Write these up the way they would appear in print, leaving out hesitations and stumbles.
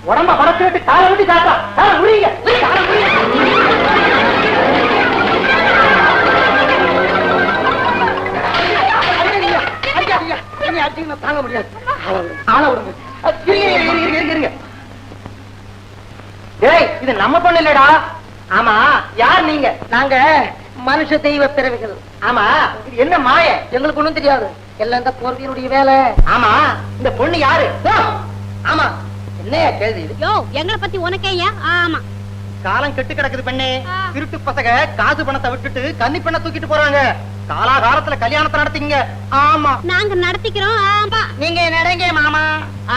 உடம்ப படத்து காலை விட்டு காட்டா காலை முடியுங்க காலை முடியுங்க. தாங்க முடியாது. ஆள விடுங்க. இருங்க. ஏய், இது நம்ம பொண்ணு இல்லடா. ஆமா, யார் நீங்க? நாங்க மனுஷ தெய்வ பிறவிகள். ஆமா, இது என்ன மாய? எங்களுக்கு ஒண்ணும் தெரியாது. எல்லாம் இந்த போர்வியனுடைய வேலை. ஆமா, இந்த பொண்ணு யாரு? ஆமா, என்னையா கேள்வி? எங்களை பத்தி உனக்கேயா? ஆமா, காலம் கெட்டு கிடக்குது பெண்ணே. திருட்டு பசங்க காசு பணத்தை விட்டுட்டு கன்னி பெண்ணை தூக்கிட்டு போறாங்க. காலாகாலத்துல கல்யாணத்தை நடத்திங்க. ஆமா, நாங்க நடத்திக்கிறோம். ஆமா, நீங்க நடங்க மாமா.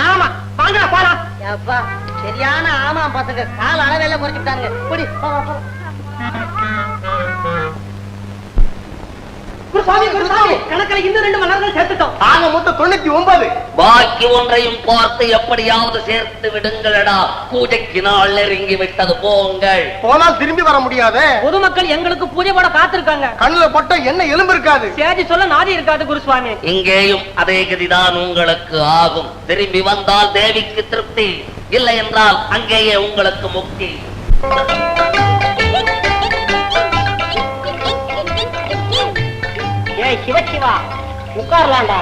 ஆமா, வாங்க போலாம். அப்பா, சரியான ஆமா பசங்க கால அளவெல்லாம் குறைச்சுட்டாங்க. கணக்கில் இன்னும் 2 மலர்கள் சேர்த்துட்டோம். ஆக மொத்தம் 99. பாக்கி ஒன்றையும் பார்த்து எப்படியாவது சேர்த்து விடுங்களடா. பூஜைக்கு நாள் நெருங்கி விட்டது. போங்கள். போனால் திரும்பி வர முடியாது. பொதுமக்கள் எங்களுக்கு பூஜை போட காத்திருக்காங்க. கண்ணுல போட்ட என்ன எலும்பு இருக்காது. சேதி சொல்ல நாதி இருக்காது குருசுவாமி. இங்கேயும் அதே கதிதான் உங்களுக்கு ஆகும். திரும்பி வந்தால் தேவிக்கு திருப்தி, இல்லை என்றால் அங்கேயே உங்களுக்கு முக்தி. சிவசிவா உட்காரலாம்டா.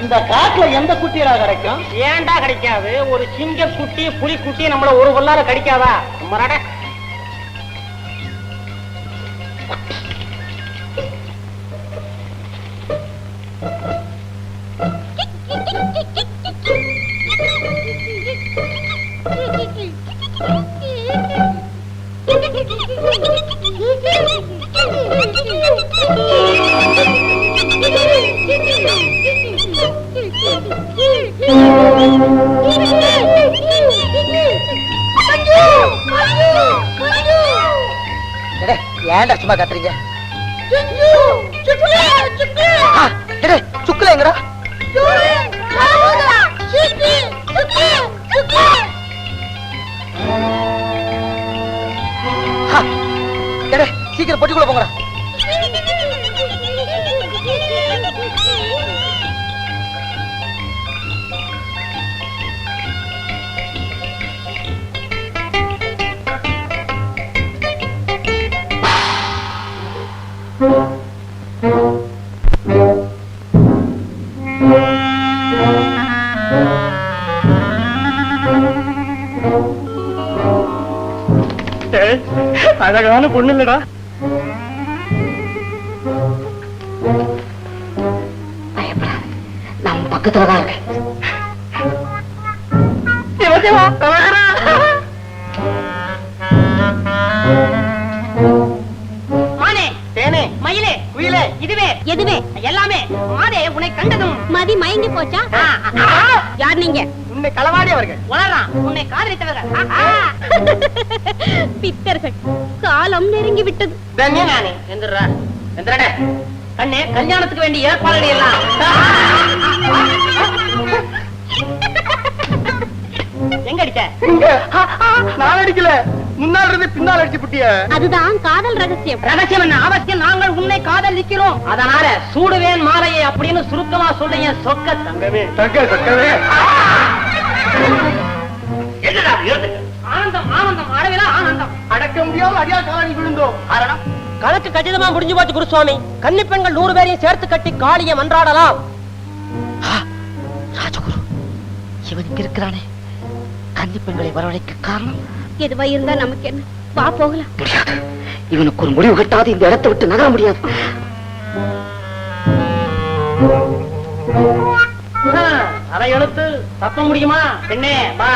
இந்த காட்டுல எந்த குட்டியடா கிடைக்கும்? ஏன்டா கிடைக்காது? ஒரு சிங்க குட்டி புலி குட்டி நம்மள ஒரு கொள்ளார கிடைக்காதா? ஏன்டா சும்மா கத்துறீங்க? சுக்குலேங்கடா. சீக்கிரம் பொட்டிக்குள்ள போங்கடா. அழகான பொண்ணு இல்லடா. நம்ம பக்கத்துலதான் இருக்கு. மானே, தேனே, மயிலே, குயிலே, இதுவே எதுவே எல்லாமே மாதே உன்னை கண்டதும் மதி மயங்கி போச்சா? யார் நீங்க? உன்னை களவாடியவர்கள். உலகம் உன்னை காதலித்தவர்கள். பித்தர்கள். காலம் நெருங்கி விட்டது. நானே எந்திரா எந்திரடே. கண்ணே, கல்யாணத்துக்கு வேண்டிய ஏற்பாடுகள் எல்லாம் எங்க அடிச்ச? நான் அடிக்கல, முன்னால் இருந்து பின்னால் அடிச்சு புட்டிய. அதுதான் காதல் ரகசியம். ரகசியம் என்ன? அவசியம். நாங்கள் உன்னை காதலிக்கிறோம். அதனால சூடுவேன் மாலையை அப்படின்னு சுருக்கமா சொல்றீங்க. சொக்க தங்கமே, சொக்கவே. ஆனந்தம் ஆனந்தம் அளவிலா ஆனந்தம். அடக்க முடியாம அடியா காலி விழுந்தோம். காரணம் கணக்கு கச்சிதமா முடிஞ்சு போச்சு குருசுவாமி. கன்னி பெண்கள் 100 பேரையும் சேர்த்து கட்டி காளியை மன்றாடலாம். ராஜகுரு, இவனுக்கு இருக்கிறானே கன்னி பெண்களை வரவழைக்க காரணம் எதுவா இருந்தா நமக்கு என்ன? வா போகலாம். முடியாது. இவனுக்கு ஒரு முடிவு கட்டாது இந்த இடத்தை விட்டு நகர முடியாது. அதை எழுத்து தப்ப முடியுமா? பெண்ணே வா.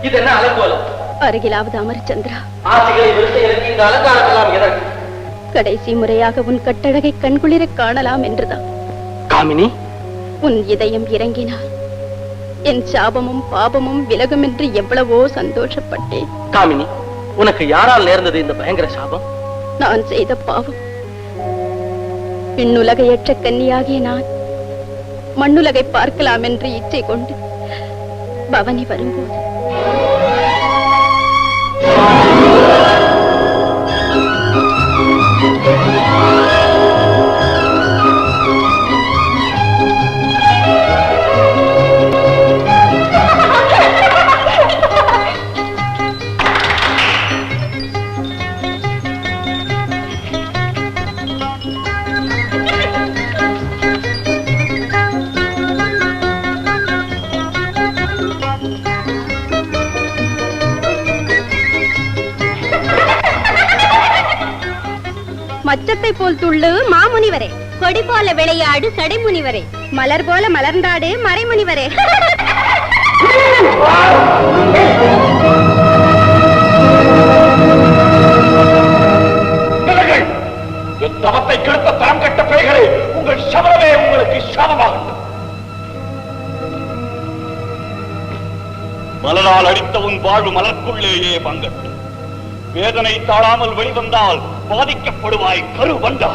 இது என்ன அலங்கோலம்? அருகிலாவது அமரச்சந்திரா, ஆசைகளை விருத்தைகளுக்கு இந்த அலங்காரம் எல்லாம் எதற்கு? கடைசி முறையாக உன் கட்டழகை கண்குளிர காணலாம் என்றுதான். காமினி, உன் இதயம் இறங்கினார் என் சாபமும் பாபமும் விலகும் என்று எவ்வளவோ சந்தோஷப்பட்டேன். காமினி, உனக்கு யாரால் நேர்ந்தது இந்த பயங்கர சாபம்? நான் செய்த பாவம். விண்ணுலகையற்ற கன்னியாகிய நான் மண்ணுலகை பார்க்கலாம் என்று இச்சை கொண்டு பவனி வரும்போது குழந்தை போல் துள்ளு மாமுனிவரே, கொடி போல விளையாடு சடைமுனிவரே, மலர் போல மலர்ந்தாடு மறைமுனிவரே. என் தவத்தை கெடுத்த தரம் கட்ட பிள்ளைகளே, உங்கள் சபலமே உங்களுக்கு சாபமாகட்டும். மலரால் அடித்த உன் வாழ்வு மலர்க்குள்ளேயே பங்கட்டும். வேதனை தாழாமல் வெளிவந்தால் பாதிக்கப்படுவாய் கரு வந்தா.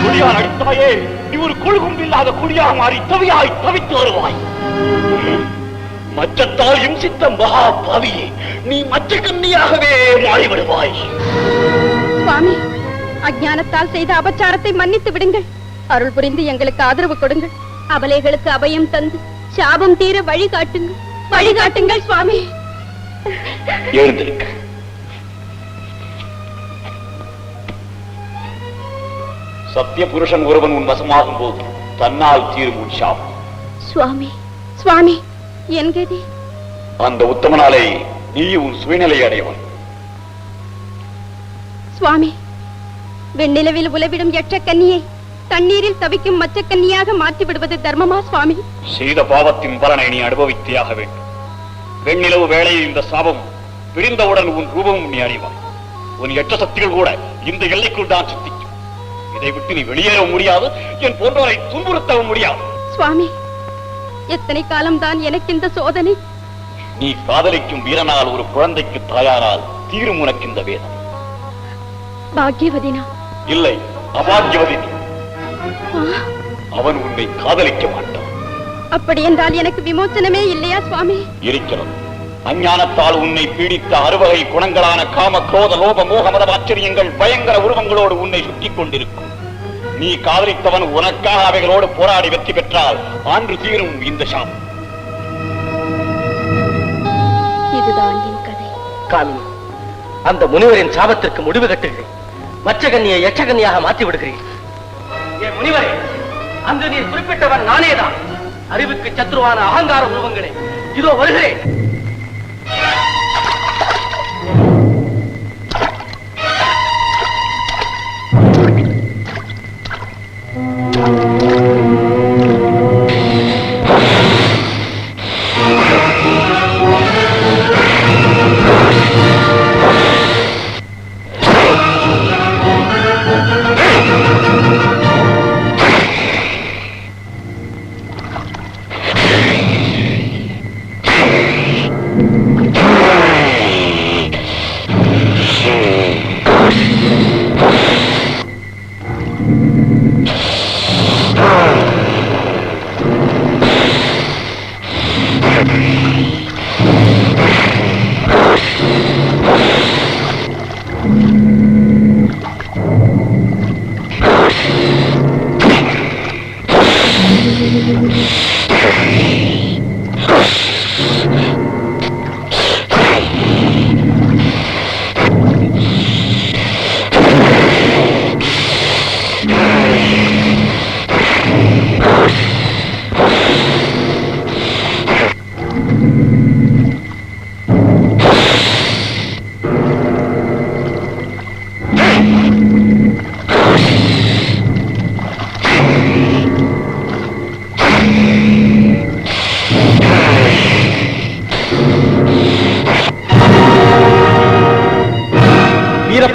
குடியால் அடித்தவையே நீ ஒரு கொள்கும்பில்லாத குடியாக மாறி தவியாய் தவித்து வருவாய். மச்சத்தால் இம்சித்த மகா பாவியே, நீ மச்ச கன்னியாகவே மாறிவிடுவாய். சுவாமி, அஞ்ஞானத்தால் செய்த அபச்சாரத்தை மன்னித்து விடுங்கள். அருள் புரிந்து எங்களுக்கு ஆதரவு கொடுங்கள். அபலைகளுக்கு அபயம் தந்து சாபம் தீர வழிகாட்டுங்கள், வழிகாட்டுங்கள் சுவாமி. எழுந்திருக்க. சத்திய புருஷன் ஒருவன் உன் வசமாகும் போது தன்னால் தீரும் உன் சாபம். சுவாமி, சுவாமி, என் கதி அந்த உத்தமனாலே நீ உன் சுயநிலை அடையவன். சுவாமி, வெண்ணிலவில் உலவிடும் எச்சக்கன்னியை தண்ணீரில் தவிக்கும் மச்சக்கன்னியாக மாற்றி விடுவது தர்மமா சுவாமி? செய்த பாவத்தின் பலனை நீ அனுபவித்தியாக வேண்டும். வெண்ணிலவு வேளையில் இந்த சாபம் பிரிந்தவுடன் உன் ரூபமும் நீ அறிவாய். உன் எட்ட சக்திகள் கூட இந்த எல்லைக்குள் தான் சித்திக்கும். இதை விட்டு நீ வெளியேற முடியாது, என் போன்றவரை துன்புறுத்தவும் முடியாது. சுவாமி, எத்தனை காலம்தான் எனக்கு இந்த சோதனை? நீ காதலிக்கும் வீரனால் ஒரு குழந்தைக்கு தாயாரால் தீரும் உனக்கு இந்த வேதம். பாக்யவதினா? இல்லை, அபாக்யவதி. அவன் உன்னை காதலிக்க மாட்டான். அப்படி என்றால் எனக்கு விமோச்சனமே இல்லையா சுவாமி? இருக்கிறது. அஞ்ஞானத்தால் உன்னை பீடித்த அறுவகை குணங்களான காம, குரோத, லோப, மோக, மத ஆச்சரியங்கள் பயங்கர உருவங்களோடு உன்னை சுற்றிக் கொண்டிருக்கும். நீ காதலித்தவன் உனக்காக அவைகளோடு போராடி வெற்றி பெற்றால் ஆண்டு தீரும் இந்த சாபம். இதுதான் என் கதை. காமினி, அந்த முனிவரின் சாபத்திற்கு முடிவு கட்டுகிறேன். மச்சகன்னியை எச்சகன்னியாக மாற்றி விடுகிறேன். என் முனிவரே, அன்று நீர் குறிப்பிட்டவன் நானேதான். அறிவுக்கு சத்ருவான அகங்கார உருவங்களே, இதோ வருகிறேன்.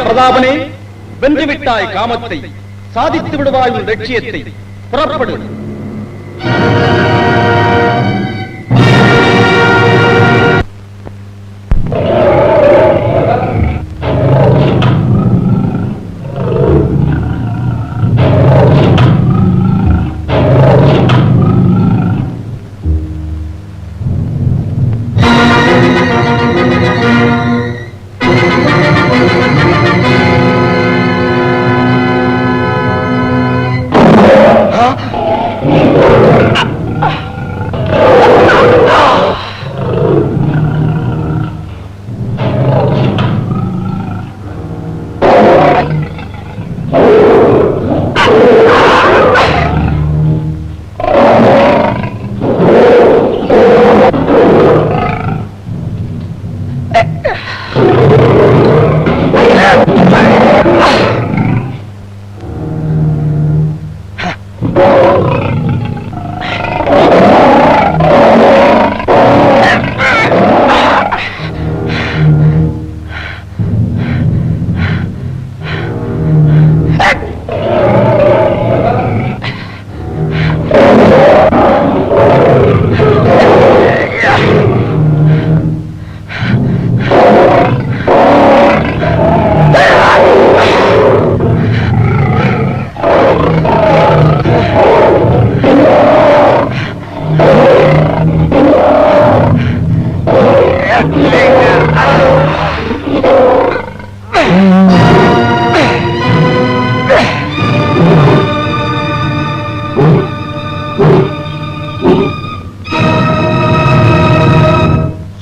பிரதாபனே, வென்றுவிட்டாய் காமத்தை, சாதித்து விடுவாய் உன் லட்சியத்தை. புறப்படு.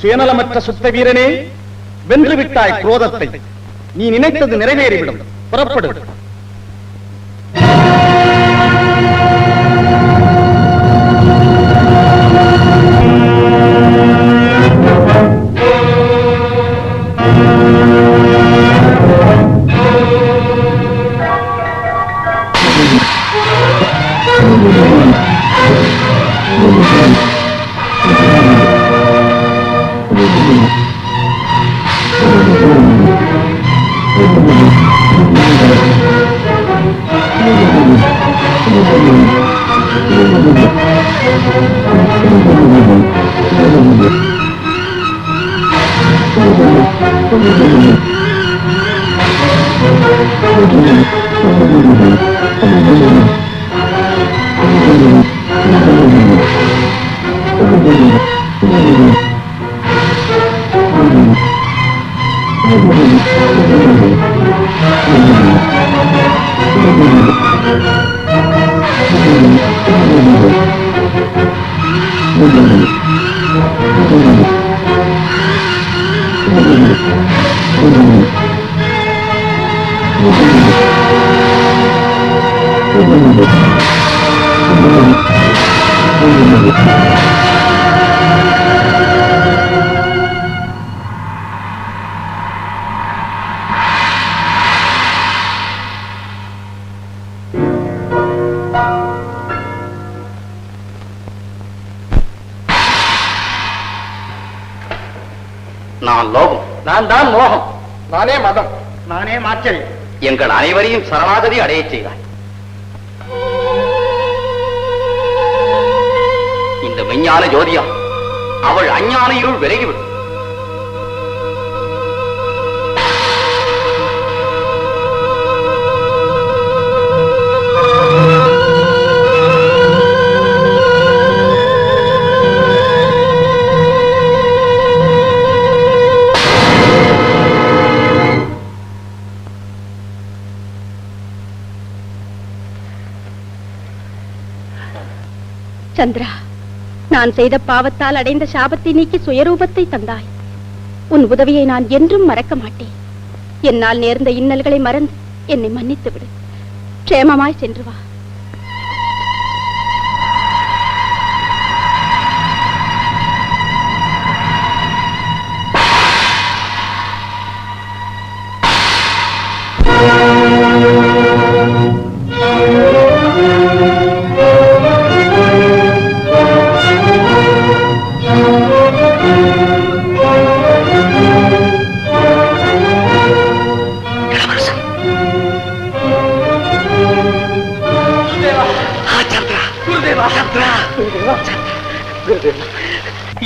சுயநலமற்ற சுத்த வீரனே, வென்று விட்டாய் குரோதத்தை. நீ நினைத்தது நிறைவேறிவிடும். புறப்படு. நான் லோகம், நான் தான் மோகம், நானே மதம், நானே மாச்சல். எங்கள் அனைவரையும் சரணாகதி அடையச் செய்தாய். இந்த மெஞ்ஞான ஜோதியா அவள் அஞ்ஞான இருள் விலகிவிடும். சந்திரா, நான் செய்த பாவத்தால் அடைந்த சாபத்தை நீக்கி சுயரூபத்தை தந்தாய். உன் உதவியை நான் என்றும் மறக்க மாட்டேன். என்னால் நேர்ந்த இன்னல்களை மறந்து என்னை மன்னித்து விடு. க்ஷேமமாய் சென்று வா.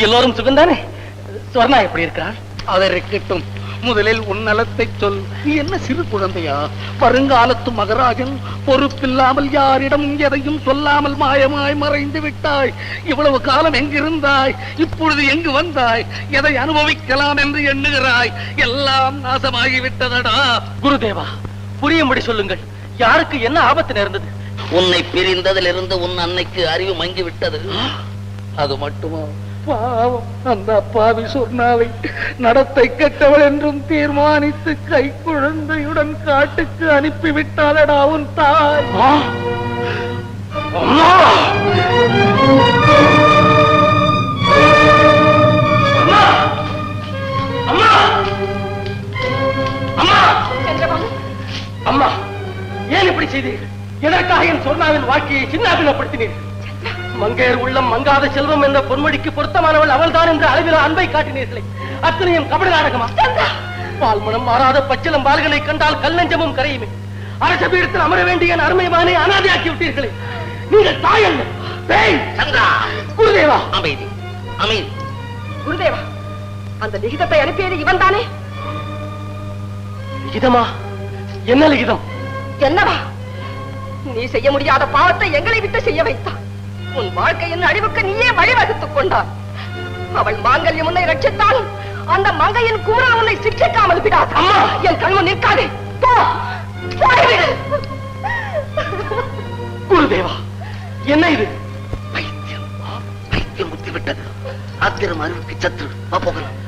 எல்லோரும் சுகந்தானே? ஸ்வர்ணா எப்படி இருக்கிறார்? அதை இருக்கட்டும், முதலில் உன் நலத்தை சொல். நீ என்ன சிறு குழந்தையா? வருங்காலத்து மகராஜன் பொறுப்பில்லாமல் யாரிடம் எதையும் சொல்லாமல் மாயமாய் மறைந்து விட்டாய். இவ்வளவு காலம் எங்கிருந்தாய்? இப்பொழுது எங்கு வந்தாய்? எதை அனுபவிக்கலாம் என்று எண்ணுகிறாய்? எல்லாம் நாசமாகிவிட்டதடா. குருதேவா, புரியும்படி சொல்லுங்கள். யாருக்கு என்ன ஆபத்து நேர்ந்தது? உன்னை பிரிந்ததிலிருந்து உன் அன்னைக்கு அறிவு மங்கி விட்டது. அது மட்டுமா? பாவம், அந்த அப்பாவி சொர்ணாவை நடத்தை கெட்டவள் என்றும் தீர்மானித்து கை குழந்தையுடன் காட்டுக்கு அனுப்பிவிட்டாளடா உன் தாய். அம்மா, ஏன் இப்படி செய்தீர்கள்? எதற்காக என் சொர்ணாவின் வாழ்க்கையை சின்னாபின்னப்படுத்தினீர்கள்? மங்கையர் உள்ளம் மங்காத செல்வம் என்ற பொன்மொழிக்கு பொருத்தமானவள் அவள்தான் என்ற அளவில் அன்பை காட்டினீர்களே, அத்தனையும் கபட நாடகமா? பால்மணம் மாறாத பச்சிலம் பால்களை கண்டால் கல்லஞ்சமும் கரையுமே. அரச பீடத்தில் அமர வேண்டிய அருமைமானே அனாதையாக்கி விட்டீர்களே. நீங்கள் தாய் அல்ல, பேய். சந்திரா, குருதேவா, அமைதி, அமைதி. குருதேவா, அந்த லிகிதத்தை அனுப்பியது இவன் தானே? லிகிதமா? என்ன லிகிதம்? என்னவா? நீ செய்ய முடியாத பாவத்தை எங்களை விட்டு செய்ய வைத்தான். உன் வாழ்க்கையின் அழிவுக்கு நீயே வழிவகுத்துக் கொண்டான். அவள் மாங்கல்யம் உன்னை ரட்சித்தால் அந்த மங்கையின் கூறல் உன்னை சிக்ஷிக்காமல் விடாது. அம்மா, என் கண்மு நிற்காதே. போ, போய்விடு. குருதேவா, என்ன இது? பைத்தியம், பைத்தியம் முத்திவிட்டது. ஆத்திரம் அருவுக்கு சத்ரு. வா போகலாம்.